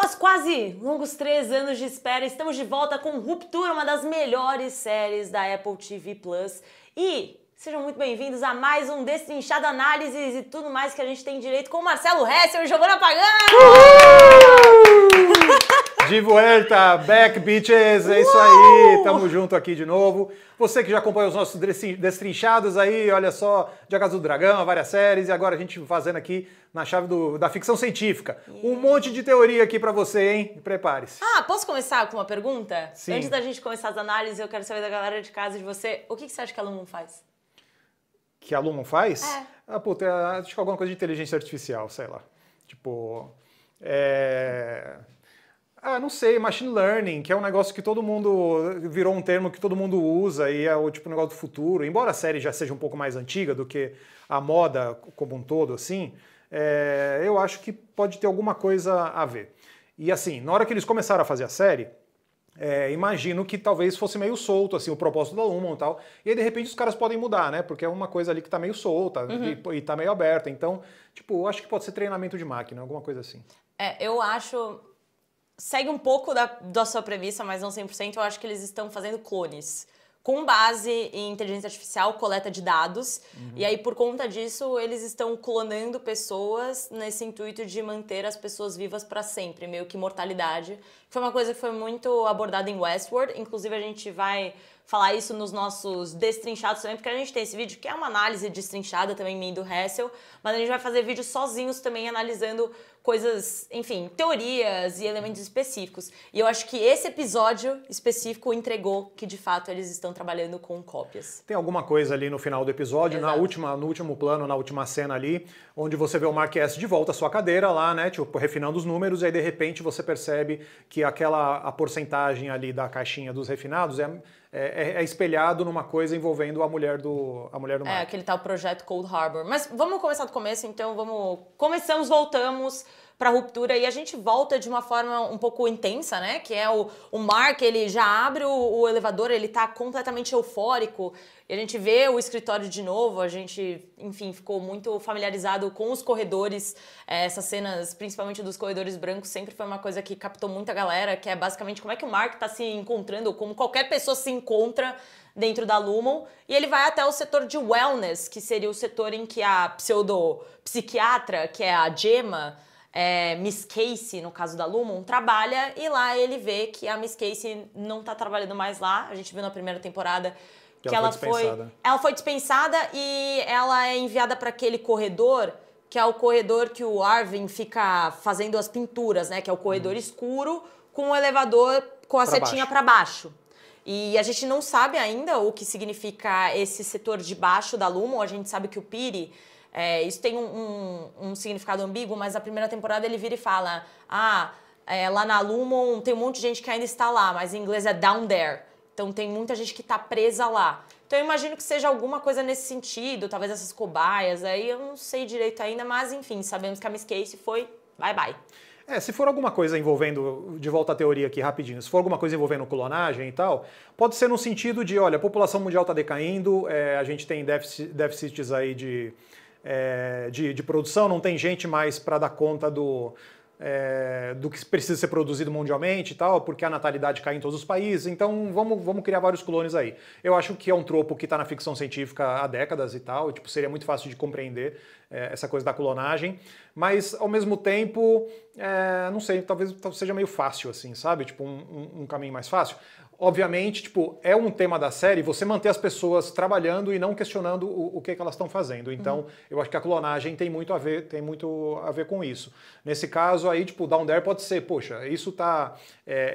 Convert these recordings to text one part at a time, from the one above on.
Após quase longos 3 anos de espera, estamos de volta com Ruptura, uma das melhores séries da Apple TV Plus. E sejam muito bem-vindos a mais um Destrinchado Análises e tudo mais que a gente tem direito com Marcelo Hessel e Giovanna Pagano! De vuelta, back bitches, é isso aí, tamo junto aqui de novo. Você que já acompanha os nossos destrinchados aí, olha só, Jogos do Dragão, várias séries, e agora a gente fazendo aqui na chave da ficção científica. Um monte de teoria aqui pra você, hein? Prepare-se. Posso começar com uma pergunta? Sim. Antes da gente começar as análises, eu quero saber da galera de casa, de você, o que você acha que a Lumon faz? Que a Lumon faz? É. Acho que alguma coisa de inteligência artificial, sei lá. Tipo, não sei, machine learning, que é um negócio que todo mundo, virou um termo que todo mundo usa e é o tipo negócio do futuro. Embora a série já seja um pouco mais antiga do que a moda como um todo, assim, eu acho que pode ter alguma coisa a ver. E assim, na hora que eles começaram a fazer a série, imagino que talvez fosse meio solto, assim, o propósito da Lumon e tal. E aí, de repente, os caras podem mudar, né? Porque é uma coisa ali que tá meio solta e tá meio aberta. Então, tipo, eu acho que pode ser treinamento de máquina, alguma coisa assim. Eu acho... Segue um pouco da sua premissa, mas não 100%. Eu acho que eles estão fazendo clones com base em inteligência artificial, coleta de dados. E aí, por conta disso, eles estão clonando pessoas nesse intuito de manter as pessoas vivas para sempre, meio que imortalidade. Foi uma coisa que foi muito abordada em Westworld. Inclusive, a gente vai falar isso nos nossos destrinchados também, porque a gente tem esse vídeo que é uma análise destrinchada também, minha e do Hessel, mas a gente vai fazer vídeos sozinhos também analisando coisas, enfim, teorias e elementos específicos. E eu acho que esse episódio específico entregou que, de fato, eles estão trabalhando com cópias. Tem alguma coisa ali no final do episódio, no último plano, na última cena ali, onde você vê o Mark S de volta à sua cadeira lá, né, tipo, refinando os números, e aí de repente você percebe que a porcentagem ali da caixinha dos refinados é espelhado numa coisa envolvendo a mulher do Mark. Aquele tal projeto Cold Harbor. Mas vamos começar do começo, então voltamos pra Ruptura e a gente volta de uma forma um pouco intensa, né? Que é o Mark, ele já abre o elevador, ele tá completamente eufórico e a gente vê o escritório de novo, a gente, enfim, ficou muito familiarizado com os corredores, essas cenas, principalmente dos corredores brancos, sempre foi uma coisa que captou muita galera, que é basicamente como é que o Mark tá se encontrando, como qualquer pessoa se encontra dentro da Lumon, e ele vai até o setor de wellness, que seria o setor em que a psiquiatra, que é a Gemma, Miss Casey, no caso da Lumon, trabalha, e lá ele vê que a Miss Casey não tá trabalhando mais lá. A gente viu na primeira temporada que ela foi dispensada e ela é enviada para aquele corredor, que é o corredor que o Arvin fica fazendo as pinturas, né? Que é o corredor escuro com o elevador com a setinha para baixo. E a gente não sabe ainda o que significa esse setor de baixo da Lumon. A gente sabe que o Piri... isso tem um significado ambíguo, mas na primeira temporada ele vira e fala lá na Lumon tem um monte de gente que ainda está lá, mas em inglês é down there. Então tem muita gente que está presa lá. Então eu imagino que seja alguma coisa nesse sentido, talvez essas cobaias, aí eu não sei direito ainda, mas enfim, sabemos que a Miss Casey foi bye-bye. Se for alguma coisa envolvendo, de volta à teoria aqui rapidinho, se for alguma coisa envolvendo clonagem e tal, pode ser no sentido de, olha, a população mundial está decaindo, a gente tem déficits aí de produção, não tem gente mais para dar conta do que precisa ser produzido mundialmente e tal, porque a natalidade cai em todos os países, então vamos criar vários clones aí. Eu acho que é um tropo que está na ficção científica há décadas e tal, e, tipo, seria muito fácil de compreender essa coisa da clonagem, mas ao mesmo tempo, não sei, talvez seja meio fácil assim, sabe? Tipo, um caminho mais fácil. Obviamente, tipo, é um tema da série você manter as pessoas trabalhando e não questionando o que elas estão fazendo. Então, eu acho que a clonagem tem muito a ver com isso. Nesse caso aí, tipo, Down There pode ser, poxa, isso tá...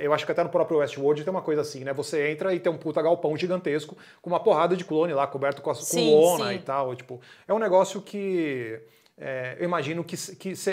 eu acho que até no próprio Westworld tem uma coisa assim, né? Você entra e tem um puta galpão gigantesco com uma porrada de clone lá, coberto com lona e tal. Tipo, é um negócio que eu imagino que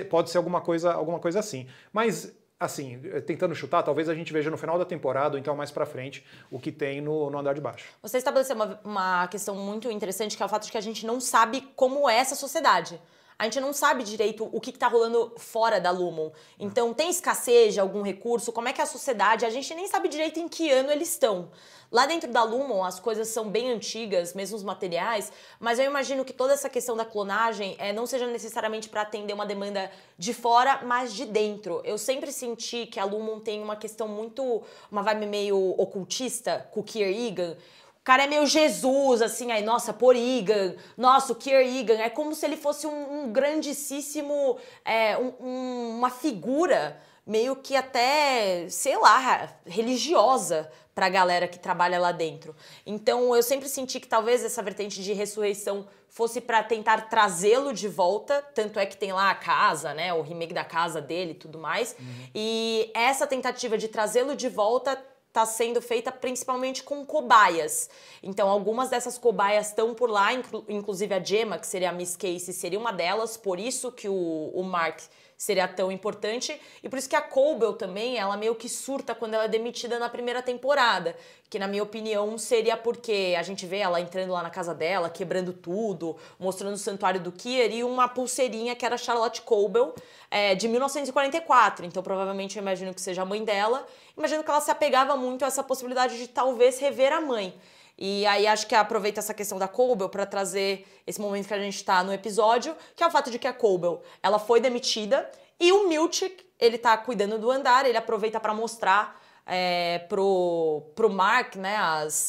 pode ser alguma coisa assim. Mas... assim, tentando chutar, talvez a gente veja no final da temporada, ou então mais pra frente, o que tem no andar de baixo. Você estabeleceu uma questão muito interessante, que é o fato de que a gente não sabe como é essa sociedade. a gente não sabe direito o que tá rolando fora da Lumon. Então, tem escassez de algum recurso? Como é que é a sociedade? A gente nem sabe direito em que ano eles estão. Lá dentro da Lumon, as coisas são bem antigas, mesmo os materiais, mas eu imagino que toda essa questão da clonagem não seja necessariamente para atender uma demanda de fora, mas de dentro. Eu sempre senti que a Lumon tem uma questão muito, uma vibe meio ocultista, com o Kier Egan. O cara é meio Jesus, assim, aí, nossa, por Egan, nossa, o Kier Egan. É como se ele fosse um grandíssimo, uma figura meio que até, sei lá, religiosa pra galera que trabalha lá dentro. Então, eu sempre senti que talvez essa vertente de ressurreição fosse pra tentar trazê-lo de volta, tanto é que tem lá a casa, né, o remake da casa dele e tudo mais, e essa tentativa de trazê-lo de volta tá sendo feita principalmente com cobaias. Então, algumas dessas cobaias estão por lá, inclusive a Gemma, que seria a Miss Casey, seria uma delas, por isso que o Mark seria tão importante, e por isso que a Cobel também, ela meio que surta quando ela é demitida na primeira temporada, que na minha opinião seria porque a gente vê ela entrando lá na casa dela, quebrando tudo, mostrando o santuário do Kier e uma pulseirinha que era Charlotte Cobel, de 1944, então provavelmente eu imagino que seja a mãe dela, imagino que ela se apegava muito a essa possibilidade de talvez rever a mãe. E aí acho que aproveita essa questão da Cobel para trazer esse momento que a gente tá no episódio, que é o fato de que a Cobel, ela foi demitida e o Milchick, ele tá cuidando do andar, ele aproveita para mostrar pro Mark, né,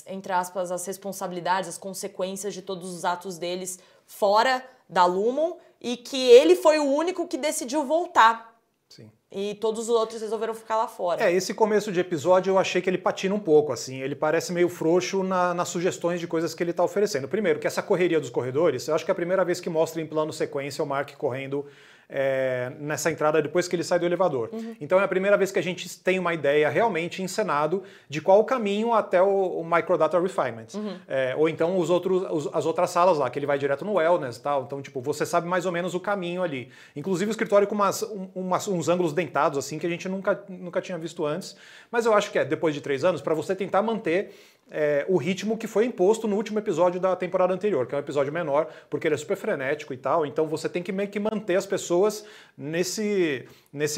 entre aspas, as responsabilidades, as consequências de todos os atos deles fora da Lumon e que ele foi o único que decidiu voltar. Sim. E todos os outros resolveram ficar lá fora. Esse começo de episódio eu achei que ele patina um pouco, assim. Ele parece meio frouxo nas sugestões de coisas que ele está oferecendo. Primeiro, que essa correria dos corredores, eu acho que é a primeira vez que mostra em plano sequência o Mark correndo nessa entrada depois que ele sai do elevador. Então é a primeira vez que a gente tem uma ideia realmente encenado de qual o caminho até o Microdata Refinement. Ou então as outras salas lá, que ele vai direto no Wellness e tal. Então, tipo, você sabe mais ou menos o caminho ali. Inclusive o escritório com uns ângulos dentados, assim, que a gente nunca tinha visto antes. Mas eu acho que depois de 3 anos, para você tentar manter o ritmo que foi imposto no último episódio da temporada anterior, que é um episódio menor, porque ele é super frenético e tal, então você tem que meio que manter as pessoas nesse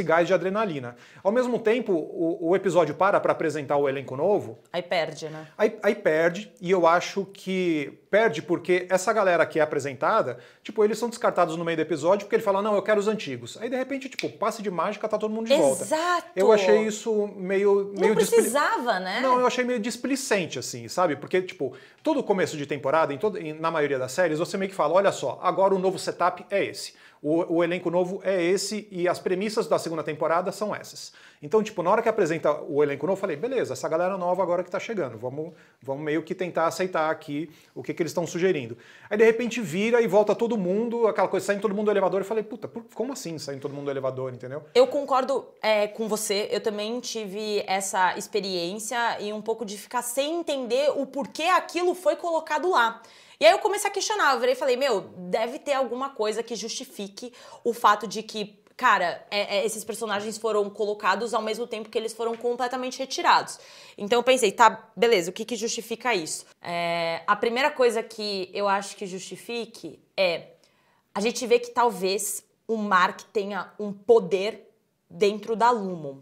gás de adrenalina. Ao mesmo tempo, o episódio para apresentar o elenco novo. Aí perde, né? Aí perde, e eu acho que perde porque essa galera que é apresentada, tipo, eles são descartados no meio do episódio porque ele fala, não, eu quero os antigos. Aí, de repente, tipo, passe de mágica, tá todo mundo de volta. Exato! Eu achei isso meio não precisava, né? Não, eu achei meio displicente, assim, sabe? Porque, tipo, todo começo de temporada, na maioria das séries, você meio que fala, olha só, agora o novo setup é esse. O elenco novo é esse e as premissas da segunda temporada são essas. Então, tipo, na hora que apresenta o elenco novo, eu falei, beleza, essa galera nova agora que tá chegando, vamos meio que tentar aceitar aqui o que eles estão sugerindo. Aí, de repente, vira e volta todo mundo, aquela coisa, saindo todo mundo do elevador. Eu falei, puta, como assim saindo todo mundo do elevador, entendeu? Eu concordo com você, eu também tive essa experiência e um pouco de ficar sem entender o porquê aquilo foi colocado lá. E aí eu comecei a questionar, eu virei e falei, deve ter alguma coisa que justifique o fato de que, cara, esses personagens foram colocados ao mesmo tempo que eles foram completamente retirados. Então eu pensei, tá, beleza, o que justifica isso? A primeira coisa que eu acho que justifique a gente vê que talvez o Mark tenha um poder dentro da Lumon.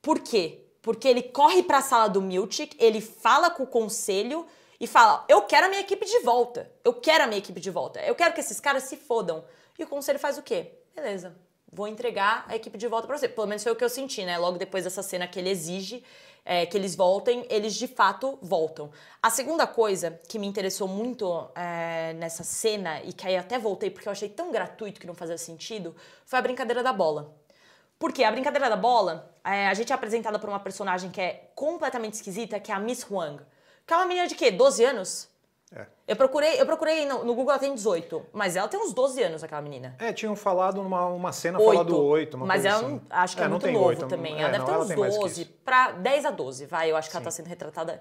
Por quê? Porque ele corre pra sala do Milchick, ele fala com o conselho e fala, eu quero a minha equipe de volta. Eu quero a minha equipe de volta. Eu quero que esses caras se fodam. E o conselho faz o quê? Beleza, vou entregar a equipe de volta pra você. Pelo menos foi o que eu senti, né? Logo depois dessa cena que ele exige que eles voltem, eles de fato voltam. A segunda coisa que me interessou muito nessa cena, e que aí até voltei porque eu achei tão gratuito que não fazia sentido, foi a brincadeira da bola. Porque a brincadeira da bola, a gente é apresentada por uma personagem que é completamente esquisita, que é a Miss Huang. Que é uma menina de quê? 12 anos? Eu procurei no Google, ela tem 18, mas ela tem uns 12 anos, aquela menina. Tinham falado numa cena falando 8, mas ela assim. Acho que é muito novo 8, também. Ela deve ter uns 12, pra 10 a 12, vai. Eu acho que ela tá sendo retratada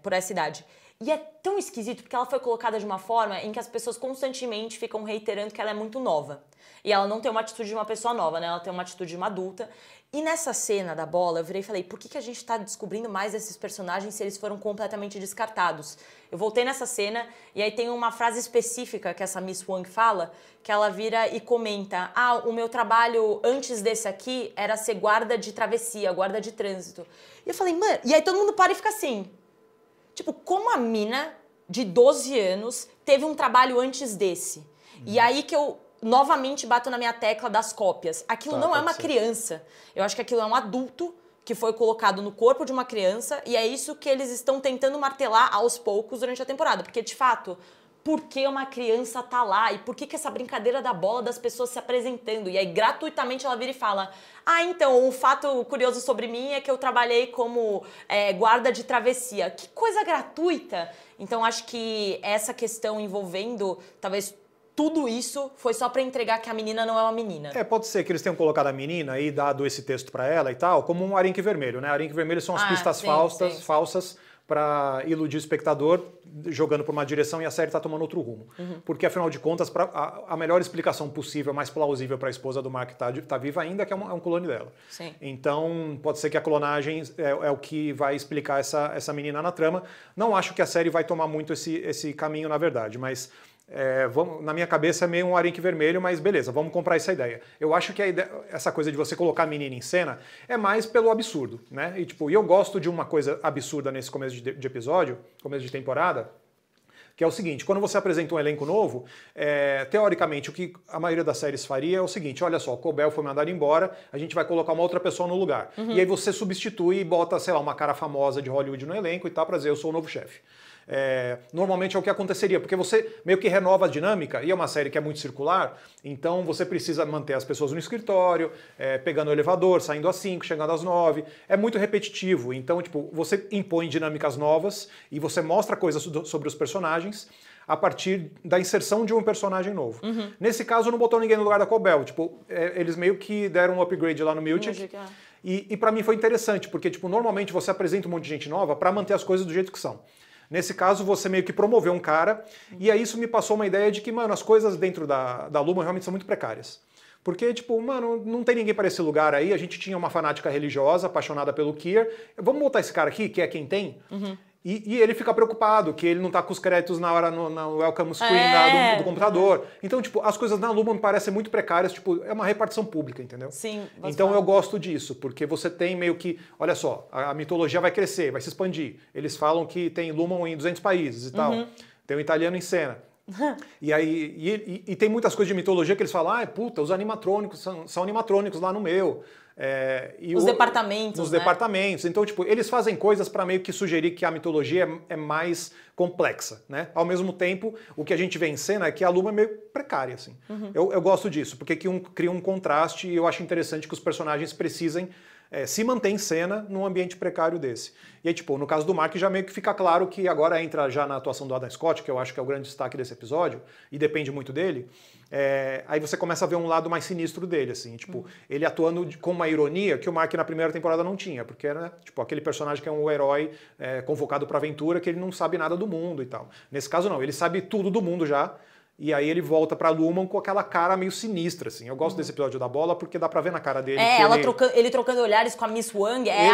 por essa idade. E é tão esquisito porque ela foi colocada de uma forma em que as pessoas constantemente ficam reiterando que ela é muito nova. E ela não tem uma atitude de uma pessoa nova, né? Ela tem uma atitude de uma adulta. E nessa cena da bola, eu virei e falei, por que a gente tá descobrindo mais desses personagens se eles foram completamente descartados? Eu voltei nessa cena e aí tem uma frase específica que essa Miss Wang fala, que ela vira e comenta, o meu trabalho antes desse aqui era ser guarda de travessia, guarda de trânsito. E eu falei, mano, e aí todo mundo para e fica assim, tipo, como a mina de 12 anos teve um trabalho antes desse? E aí que eu novamente bato na minha tecla das cópias. Aquilo não é uma criança. Eu acho que aquilo é um adulto que foi colocado no corpo de uma criança e é isso que eles estão tentando martelar aos poucos durante a temporada. Porque, de fato, por que uma criança tá lá? E por que essa brincadeira da bola das pessoas se apresentando? E aí, gratuitamente, ela vira e fala, então, um fato curioso sobre mim é que eu trabalhei como guarda de travessia. Que coisa gratuita! Então, acho que essa questão envolvendo, talvez, tudo isso foi só pra entregar que a menina não é uma menina. Pode ser que eles tenham colocado a menina e dado esse texto pra ela e tal, como um arenque vermelho, né? Arenque vermelho são as pistas falsas para iludir o espectador, jogando por uma direção e a série tá tomando outro rumo. Porque, afinal de contas, a melhor explicação possível, mais plausível para a esposa do Mark tá viva ainda, que é um clone dela. Sim. Então, pode ser que a clonagem é o que vai explicar essa menina na trama. Não acho que a série vai tomar muito esse caminho, na verdade, mas... na minha cabeça é meio um arenque vermelho, mas beleza, vamos comprar essa ideia. Eu acho que essa coisa de você colocar a menina em cena é mais pelo absurdo, né? E eu gosto de uma coisa absurda nesse começo de episódio, começo de temporada, que é o seguinte, quando você apresenta um elenco novo, teoricamente o que a maioria das séries faria é o seguinte, olha só, o Cobell foi mandado embora, a gente vai colocar uma outra pessoa no lugar. E aí você substitui e bota, sei lá, uma cara famosa de Hollywood no elenco e tal, pra dizer, eu sou o novo chefe. Normalmente é o que aconteceria, porque você meio que renova a dinâmica, e é uma série que é muito circular, então você precisa manter as pessoas no escritório, pegando o elevador, saindo às 5, chegando às 9, é muito repetitivo, então você impõe dinâmicas novas e você mostra coisas sobre os personagens a partir da inserção de um personagem novo. Nesse caso não botou ninguém no lugar da Cobell, eles meio que deram um upgrade lá no Miltic, e pra mim foi interessante, porque normalmente você apresenta um monte de gente nova pra manter as coisas do jeito que são. Nesse caso, você meio que promoveu um cara, e aí isso me passou uma ideia de que, mano, as coisas dentro da Lumon realmente são muito precárias. Porque, mano, não tem ninguém para esse lugar aí, a gente tinha uma fanática religiosa, apaixonada pelo Kier, vamos botar esse cara aqui, que é quem tem? E ele fica preocupado, que ele não tá com os créditos na hora no welcome screen do computador. Então, as coisas na Lumon me parecem muito precárias, é uma repartição pública, entendeu? Sim. Então eu gosto disso, porque você tem meio que, olha só, a mitologia vai crescer, vai se expandir. Eles falam que tem Lumon em 200 países e tal. Tem um italiano em cena. E aí tem muitas coisas de mitologia que eles falam, os animatrônicos são animatrônicos lá no meu. Os departamentos, Nos departamentos. Então, eles fazem coisas para meio que sugerir que a mitologia é mais complexa, né? Ao mesmo tempo, o que a gente vê em cena é que a Luma é meio precária, assim. Eu gosto disso, porque cria um contraste e eu acho interessante que os personagens precisem se manter em cena num ambiente precário desse. E aí, no caso do Mark, já meio que fica claro que agora entra já na atuação do Adam Scott, que eu acho que é o grande destaque desse episódio, e depende muito dele, aí você começa a ver um lado mais sinistro dele, assim, ele atuando com uma ironia que o Mark na primeira temporada não tinha, porque era, aquele personagem que é um herói convocado pra aventura, que ele não sabe nada do mundo e tal. Nesse caso não, ele sabe tudo do mundo já, e aí ele volta pra Lumon com aquela cara meio sinistra, assim. Eu gosto desse episódio da bola porque dá pra ver na cara dele que ele trocando olhares com a Miss Wang é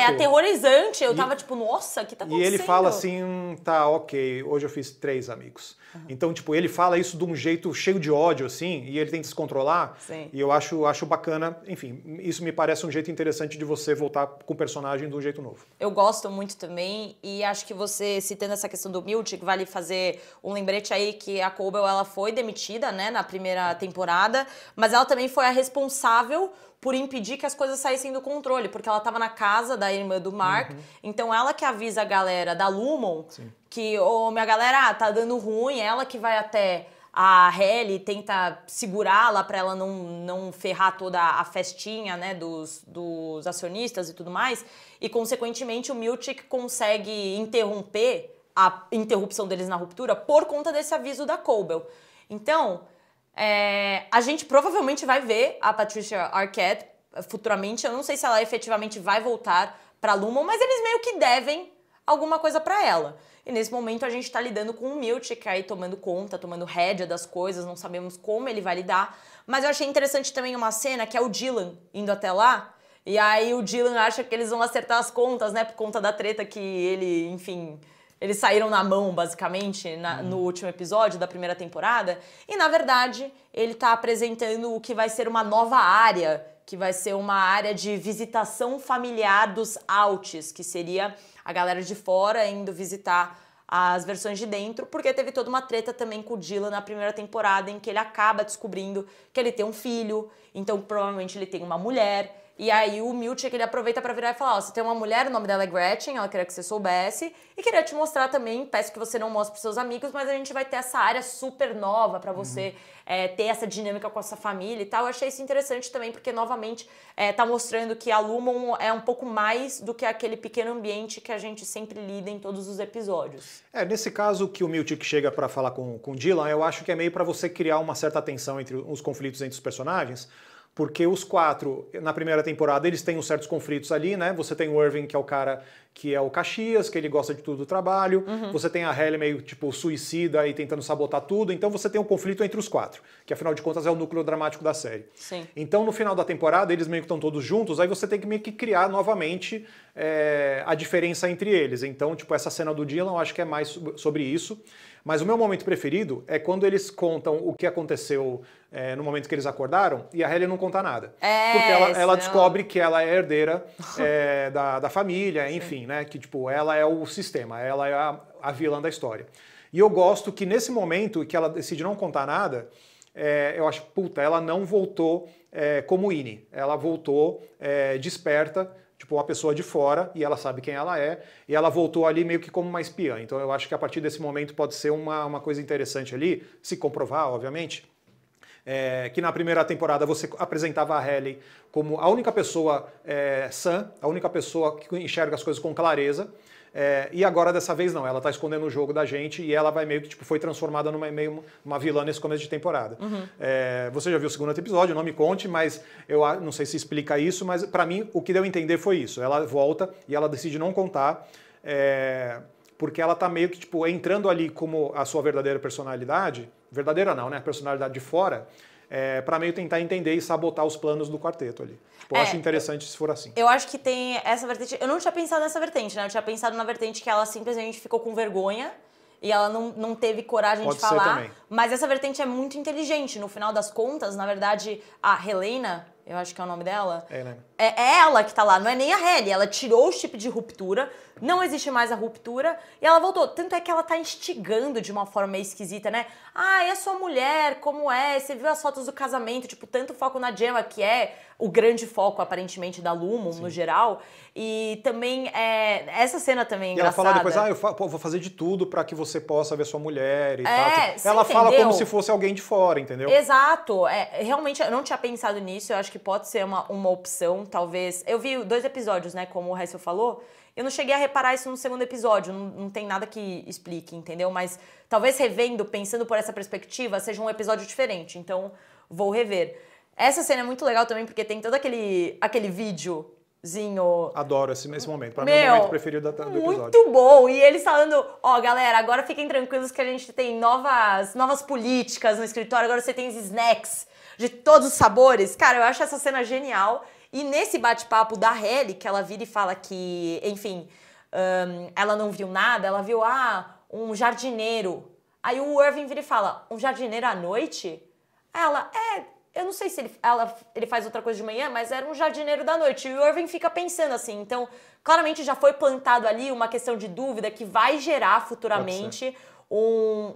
aterrorizante. Eu tava nossa, o que tá acontecendo? E ele fala assim, tá, ok, hoje eu fiz 3 amigos. Então, ele fala isso de um jeito cheio de ódio, assim, e ele tenta se controlar. Sim. E eu acho bacana, enfim, isso me parece um jeito interessante de você voltar com o personagem de um jeito novo. Eu gosto muito também, e acho que você, citando essa questão do Miltic, vale fazer um lembrete aí que a Cobell, ela foi demitida, né, na primeira temporada, mas ela também foi a responsável por impedir que as coisas saíssem do controle, porque ela estava na casa da irmã do Mark, então ela que avisa a galera da Lumon que, minha galera, tá dando ruim, ela que vai até a Halle tenta segurá-la para ela não ferrar toda a festinha, né, dos acionistas e tudo mais, e consequentemente o Miltic consegue interromper a interrupção deles na ruptura por conta desse aviso da Cobell. Então, a gente provavelmente vai ver a Patricia Arquette futuramente. Eu não sei se ela efetivamente vai voltar pra Lumon, mas eles meio que devem alguma coisa pra ela. E nesse momento a gente tá lidando com o Miltic aí tomando conta, tomando rédea das coisas, não sabemos como ele vai lidar. Mas eu achei interessante também uma cena que é o Dylan indo até lá. E aí o Dylan acha que eles vão acertar as contas, né? Por conta da treta que ele, enfim, eles saíram na mão, basicamente, no último episódio da primeira temporada. E, na verdade, ele tá apresentando o que vai ser uma nova área, que vai ser uma área de visitação familiar dos Outs, que seria a galera de fora indo visitar as versões de dentro, porque teve toda uma treta também com o Dylan na primeira temporada, em que ele acaba descobrindo que ele tem um filho, então provavelmente ele tem uma mulher. E aí o Miltic, ele aproveita pra virar e falar, ó, você tem uma mulher, o nome dela é Gretchen, ela queria que você soubesse, e queria te mostrar também, peço que você não mostre pros seus amigos, mas a gente vai ter essa área super nova pra você ter essa dinâmica com a sua família e tal. Eu achei isso interessante também, porque novamente tá mostrando que a Lumon é um pouco mais do que aquele pequeno ambiente que a gente sempre lida em todos os episódios. Nesse caso que o Miltic chega pra falar com o Dylan, eu acho que é meio pra você criar uma certa tensão entre os conflitos entre os personagens, porque os 4, na primeira temporada, eles têm uns certos conflitos ali, né? Você tem o Irving, que é o cara que é o Caxias, que ele gosta de tudo do trabalho. Você tem a Halle meio, tipo, suicida e tentando sabotar tudo. Então você tem um conflito entre os 4, que afinal de contas é o núcleo dramático da série. Sim. Então no final da temporada, eles meio que estão todos juntos, aí você tem que meio que criar novamente a diferença entre eles. Então, tipo, essa cena do Dylan, eu acho que é mais sobre isso. Mas o meu momento preferido é quando eles contam o que aconteceu no momento que eles acordaram e a Halle não conta nada. Porque ela descobre que ela é herdeira da família, enfim, né? Que tipo, ela é o sistema, ela é a vilã da história. E eu gosto que nesse momento que ela decide não contar nada, eu acho, puta, ela não voltou como Innie. Ela voltou desperta, tipo, uma pessoa de fora, e ela sabe quem ela é, e ela voltou ali meio que como uma espiã. Então eu acho que a partir desse momento pode ser uma coisa interessante ali, se comprovar, obviamente, que na primeira temporada você apresentava a Halle como a única pessoa sã, a única pessoa que enxerga as coisas com clareza, e agora dessa vez não, ela tá escondendo o jogo da gente e ela vai meio que tipo, foi transformada numa vilã nesse começo de temporada. Você já viu o segundo episódio, não me conte, mas eu não sei se explica isso, mas pra mim o que deu a entender foi isso. Ela volta e ela decide não contar, porque ela tá meio que tipo, entrando ali como a sua verdadeira personalidade, verdadeira não, né? A personalidade de fora, para meio tentar entender e sabotar os planos do quarteto ali. Tipo, eu acho interessante se for assim. Eu acho que tem essa vertente. Eu não tinha pensado nessa vertente, né? Eu tinha pensado na vertente que ela simplesmente ficou com vergonha e ela não teve coragem de falar. Também. Mas essa vertente é muito inteligente. No final das contas, na verdade, a Helena, eu acho que é o nome dela, é ela que tá lá, não é nem a Halle. Ela tirou o chip de ruptura, não existe mais a ruptura e ela voltou. Tanto é que ela tá instigando de uma forma meio esquisita, né? Ah, e a sua mulher, como é? Você viu as fotos do casamento? Tipo, tanto foco na Gemma, que é o grande foco, aparentemente, da Lumon, no geral. E também, essa cena também é engraçada. E ela fala depois, eu vou fazer de tudo pra que você possa ver sua mulher e tal. Ela entendeu? fala como se fosse alguém de fora, entendeu? Exato. Realmente, eu não tinha pensado nisso. Eu acho que pode ser uma opção, talvez. Eu vi 2 episódios, né, como o Hessel falou. Eu não cheguei a reparar isso no segundo episódio, não tem nada que explique, entendeu? Mas talvez revendo, pensando por essa perspectiva, seja um episódio diferente. Então, vou rever. Essa cena é muito legal também, porque tem todo aquele videozinho. Adoro esse momento. Pra mim é o momento preferido do episódio. Muito bom! E eles falando, galera, agora fiquem tranquilos que a gente tem novas políticas no escritório, agora você tem os snacks de todos os sabores. Cara, eu acho essa cena genial. E nesse bate-papo da Halle, que ela vira e fala que, enfim, ela não viu nada, ela viu, um jardineiro. Aí o Irving vira e fala, um jardineiro à noite? Ela, eu não sei se ele faz outra coisa de manhã, mas era um jardineiro da noite. E o Irving fica pensando assim, então, claramente já foi plantado ali uma questão de dúvida que vai gerar futuramente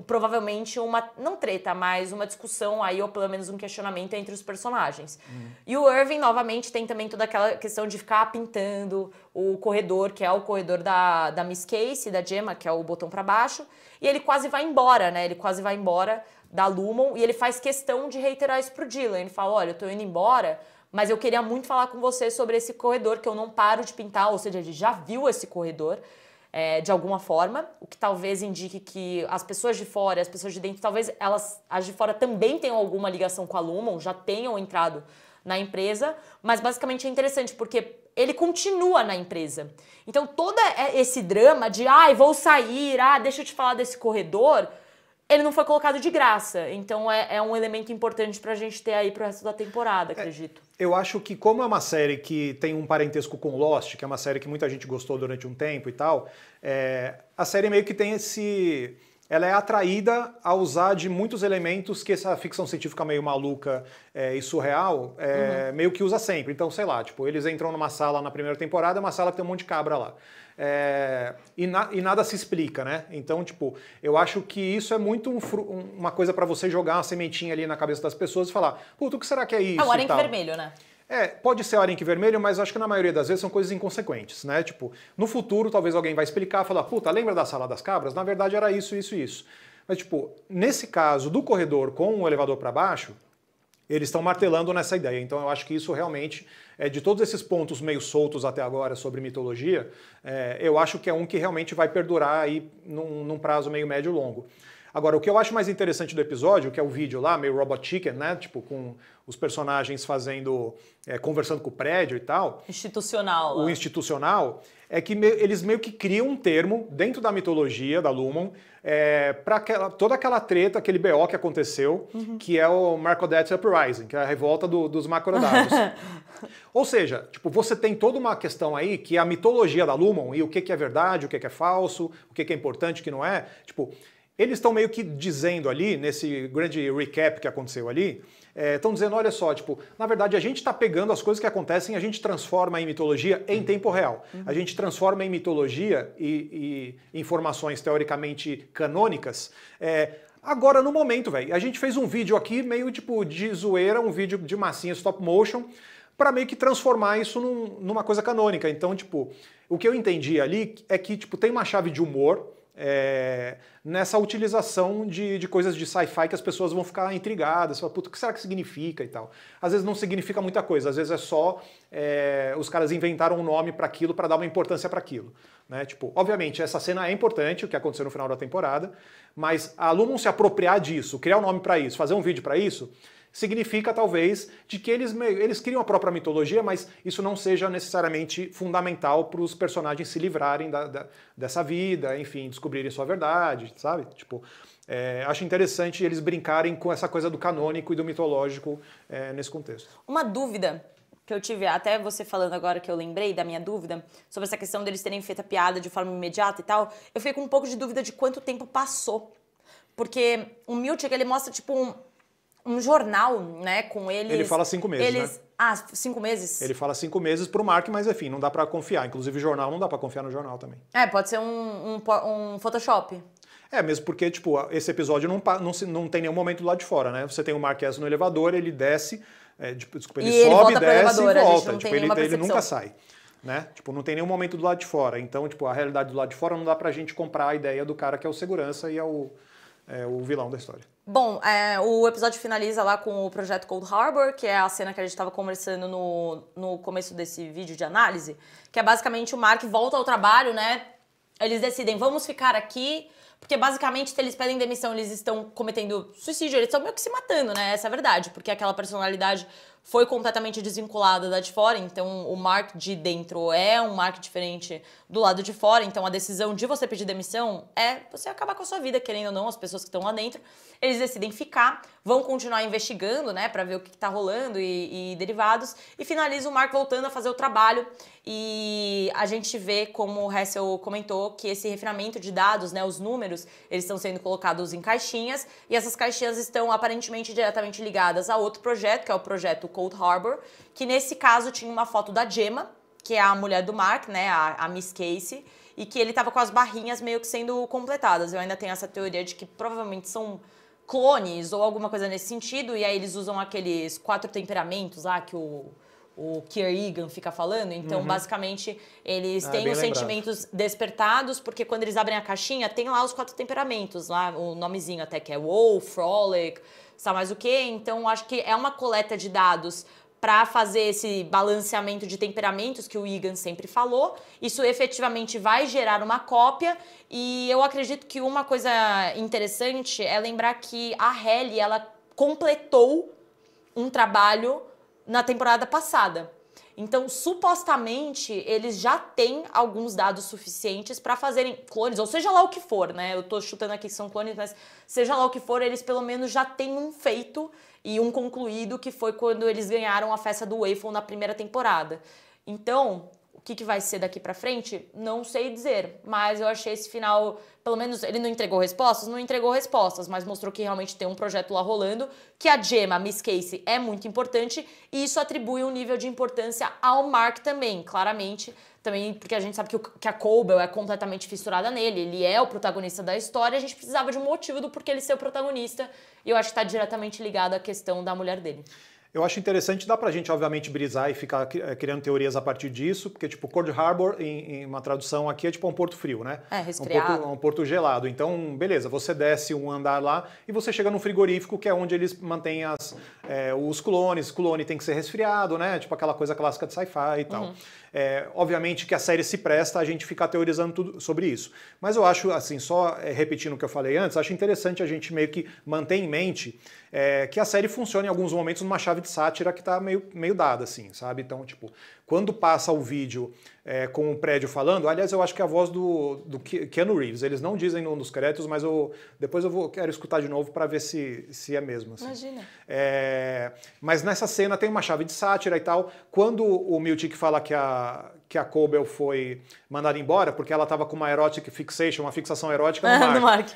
provavelmente não treta, mas uma discussão aí, ou pelo menos um questionamento entre os personagens. E o Irving, novamente, tem também toda aquela questão de ficar pintando o corredor, que é o corredor da Miss Casey, da Gemma, que é o botão pra baixo, e ele quase vai embora, né? Ele quase vai embora da Lumon, e ele faz questão de reiterar isso pro Dylan. Ele fala, olha, eu tô indo embora, mas eu queria muito falar com você sobre esse corredor que eu não paro de pintar, ou seja, ele já viu esse corredor, de alguma forma, o que talvez indique que as pessoas de fora e as pessoas de dentro, talvez as de fora também tenham alguma ligação com a Lumon, já tenham entrado na empresa, mas basicamente é interessante porque ele continua na empresa. Então todo esse drama de, vou sair, deixa eu te falar desse corredor, ele não foi colocado de graça. Então é um elemento importante pra gente ter aí pro resto da temporada, acredito. Eu acho que como é uma série que tem um parentesco com Lost, que é uma série que muita gente gostou durante um tempo e tal, a série meio que tem esse... Ela é atraída a usar de muitos elementos que essa ficção científica meio maluca e surreal meio que usa sempre. Então, sei lá, tipo, eles entram numa sala na primeira temporada, uma sala que tem um monte de cabra lá. E nada se explica, né? Então, tipo, eu acho que isso é muito uma coisa pra você jogar uma sementinha ali na cabeça das pessoas e falar, puta, o que será que é isso? O arenque vermelho, né? Pode ser o arenque vermelho, mas acho que na maioria das vezes são coisas inconsequentes, né? Tipo, no futuro talvez alguém vai explicar, falar, puta, lembra da sala das cabras? Na verdade era isso, isso e isso. Mas, tipo, nesse caso do corredor com o elevador para baixo, eles estão martelando nessa ideia. Então eu acho que isso realmente, de todos esses pontos meio soltos até agora sobre mitologia, eu acho que é um que realmente vai perdurar aí num prazo meio médio longo. Agora, o que eu acho mais interessante do episódio, que é o vídeo lá, meio Robot Chicken, né? Tipo, com os personagens conversando com o prédio e tal. Institucional. O institucional, é que eles meio que criam um termo dentro da mitologia da Lumon para toda aquela treta, aquele BO que aconteceu, que é o Marcodet Uprising, que é a revolta dos macrodados. Ou seja, tipo, você tem toda uma questão aí que é a mitologia da Lumon e o que é verdade, o que é falso, o que é importante, o que não é. Tipo, eles estão meio que dizendo ali, nesse grande recap que aconteceu ali, estão dizendo, olha só, tipo, na verdade a gente está pegando as coisas que acontecem e a gente transforma em mitologia em tempo real. A gente transforma em mitologia e informações teoricamente canônicas agora no momento, velho. A gente fez um vídeo aqui meio tipo de zoeira, um vídeo de massinha stop motion, para meio que transformar isso numa coisa canônica. Então, tipo, o que eu entendi ali é que tipo, tem uma chave de humor nessa utilização de coisas de sci-fi que as pessoas vão ficar intrigadas, falar, puta, o que será que significa e tal. Às vezes não significa muita coisa, às vezes é só os caras inventaram um nome para aquilo para dar uma importância para aquilo. Né? Tipo, obviamente, essa cena é importante, o que aconteceu no final da temporada, mas a Lumon se apropriar disso, criar um nome para isso, fazer um vídeo para isso, significa, talvez, de que eles criam a própria mitologia, mas isso não seja necessariamente fundamental para os personagens se livrarem dessa vida, enfim, descobrirem sua verdade, sabe? Tipo, acho interessante eles brincarem com essa coisa do canônico e do mitológico nesse contexto. Uma dúvida que eu tive, até você falando agora que eu lembrei da minha dúvida, sobre essa questão deles terem feito a piada de forma imediata e tal, eu fiquei com um pouco de dúvida de quanto tempo passou. Porque o Milchick, ele mostra, tipo, um jornal, né, com eles... Ele fala 5 meses, né? 5 meses? Ele fala 5 meses pro Mark, mas enfim, não dá pra confiar. Inclusive jornal, não dá pra confiar no jornal também. Pode ser um Photoshop. Mesmo porque, tipo, esse episódio não tem nenhum momento do lado de fora, né? Você tem o Mark S no elevador, ele desce, desculpa, ele sobe, desce e volta. Tipo, ele nunca sai. Né? Tipo, não tem nenhum momento do lado de fora. Então, tipo, a realidade do lado de fora não dá pra gente comprar a ideia do cara que é o segurança e é o vilão da história. Bom, o episódio finaliza lá com o projeto Cold Harbor, que é a cena que a gente estava conversando no começo desse vídeo de análise, que é basicamente o Mark volta ao trabalho, né? Eles decidem, vamos ficar aqui, porque basicamente se eles pedem demissão, eles estão cometendo suicídio, eles estão meio que se matando, né? Essa é a verdade, porque aquela personalidade foi completamente desvinculada da de fora, então o Mark de dentro é um Mark diferente do lado de fora, então a decisão de você pedir demissão é você acabar com a sua vida, querendo ou não, as pessoas que estão lá dentro, eles decidem ficar, vão continuar investigando, né, pra ver o que tá rolando e derivados, e finaliza o Mark voltando a fazer o trabalho, e a gente vê, como o Hessel comentou, que esse refinamento de dados, né, os números, eles estão sendo colocados em caixinhas, e essas caixinhas estão aparentemente diretamente ligadas a outro projeto, que é o projeto Cold Harbor, que nesse caso tinha uma foto da Gemma, que é a mulher do Mark, né, a Miss Casey, e que ele tava com as barrinhas meio que sendo completadas. Eu ainda tenho essa teoria de que provavelmente são clones ou alguma coisa nesse sentido, e aí eles usam aqueles 4 temperamentos lá que o Keir Egan fica falando. Então, basicamente, eles têm os sentimentos despertados, porque quando eles abrem a caixinha, tem lá os 4 temperamentos, lá o nomezinho até que é Wolf, Frolic, sabe mais o quê? Então, acho que é uma coleta de dados para fazer esse balanceamento de temperamentos que o Egan sempre falou. Isso efetivamente vai gerar uma cópia, e eu acredito que uma coisa interessante é lembrar que a Halle, ela completou um trabalho na temporada passada. Então, supostamente, eles já têm alguns dados suficientes para fazerem clones, ou seja lá o que for, né? Eu tô chutando aqui que são clones, mas seja lá o que for, eles pelo menos já têm um feito e um concluído, que foi quando eles ganharam a festa do Waffle na primeira temporada. Então, o que vai ser daqui pra frente? Não sei dizer, mas eu achei esse final, pelo menos ele não entregou respostas, mas mostrou que realmente tem um projeto lá rolando, que a Gemma, a Miss Casey, é muito importante, e isso atribui um nível de importância ao Mark também, claramente, também porque a gente sabe que a Cobell é completamente fissurada nele, ele é o protagonista da história, a gente precisava de um motivo do porquê ele ser o protagonista, e eu acho que tá diretamente ligado à questão da mulher dele. Eu acho interessante, dá pra gente, obviamente, brisar e ficar criando teorias a partir disso, porque, tipo, Cold Harbor, em uma tradução aqui, é tipo um porto frio, né? É, resfriado. Um porto gelado. Então, beleza, você desce um andar lá e você chega num frigorífico, que é onde eles mantêm os clones. O clone tem que ser resfriado, né? Tipo aquela coisa clássica de sci-fi e tal. Obviamente que a série se presta a gente ficar teorizando tudo sobre isso. Mas eu acho, assim, só repetindo o que eu falei antes, acho interessante a gente meio que manter em mente que a série funciona em alguns momentos numa chave de sátira que tá meio dada, assim, sabe? Então, tipo, quando passa o vídeo com o prédio falando, aliás, eu acho que é a voz do Keanu Reeves, eles não dizem nos créditos, mas depois eu quero escutar de novo para ver se é mesmo. Assim. Imagina. Mas nessa cena tem uma chave de sátira e tal. Quando o Miltic fala que a Cobell foi mandada embora, porque ela estava com uma erotic fixation, uma fixação erótica no Mark.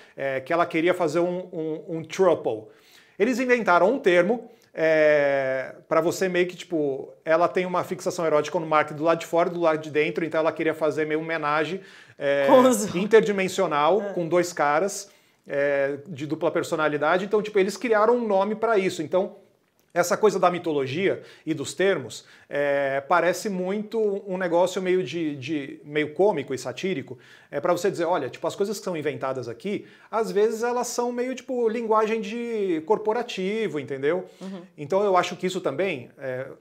Que ela queria fazer um throuple. Eles inventaram um termo para você meio que, tipo, ela tem uma fixação erótica no Mark do lado de fora e do lado de dentro, então ela queria fazer meio homenagem interdimensional com dois caras de dupla personalidade. Então, tipo, eles criaram um nome para isso. Então, essa coisa da mitologia e dos termos parece muito um negócio meio meio cômico e satírico, para você dizer, olha, tipo, as coisas que são inventadas aqui, às vezes elas são meio tipo linguagem de corporativo, entendeu? Então eu acho que isso também,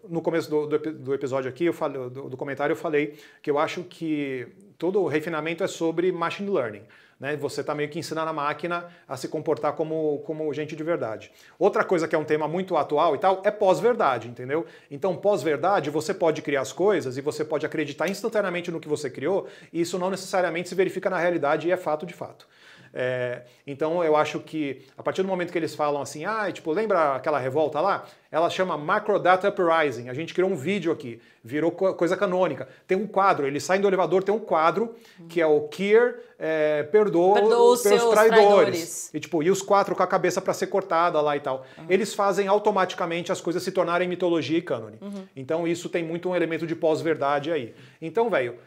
no começo do episódio aqui, do comentário eu falei que eu acho que todo o refinamento é sobre machine learning. Né? Você está meio que ensinando a máquina a se comportar como gente de verdade. Outra coisa que é um tema muito atual e tal é pós-verdade, entendeu? Então, pós-verdade, você pode criar as coisas e você pode acreditar instantaneamente no que você criou, e isso não necessariamente se verifica na realidade e é fato de fato. Então eu acho que a partir do momento que eles falam assim, tipo, lembra aquela revolta lá? Ela chama Macrodata Uprising. A gente criou um vídeo aqui, virou coisa canônica. Tem um quadro, eles saem do elevador, tem um quadro que é o Keir perdoa os seus traidores. E, tipo, e os quatro com a cabeça para ser cortada lá e tal. Eles fazem automaticamente as coisas se tornarem mitologia e cânone. Então isso tem muito um elemento de pós-verdade aí. Então, velho,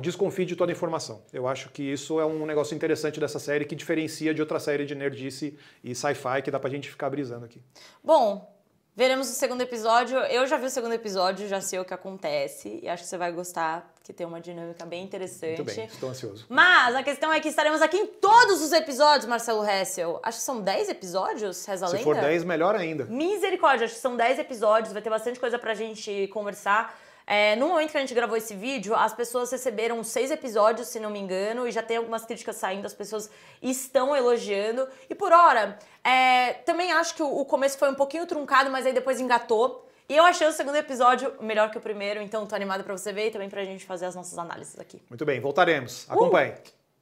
desconfie de toda a informação. Eu acho que isso é um negócio interessante dessa série que diferencia de outra série de nerdice e sci-fi que dá pra gente ficar brisando aqui. Bom, veremos o segundo episódio. Eu já vi o segundo episódio, já sei o que acontece e acho que você vai gostar, porque tem uma dinâmica bem interessante. Muito bem, estou ansioso. Mas a questão é que estaremos aqui em todos os episódios, Marcelo Hessel. Acho que são 10 episódios, reza a lenda? Se for 10, melhor ainda. Misericórdia, acho que são 10 episódios, vai ter bastante coisa pra gente conversar. No momento que a gente gravou esse vídeo, as pessoas receberam 6 episódios, se não me engano, e já tem algumas críticas saindo, as pessoas estão elogiando. E por hora, também acho que o começo foi um pouquinho truncado, mas aí depois engatou. E eu achei o segundo episódio melhor que o primeiro, então tô animada pra você ver e também pra gente fazer as nossas análises aqui. Muito bem, voltaremos. Acompanhe.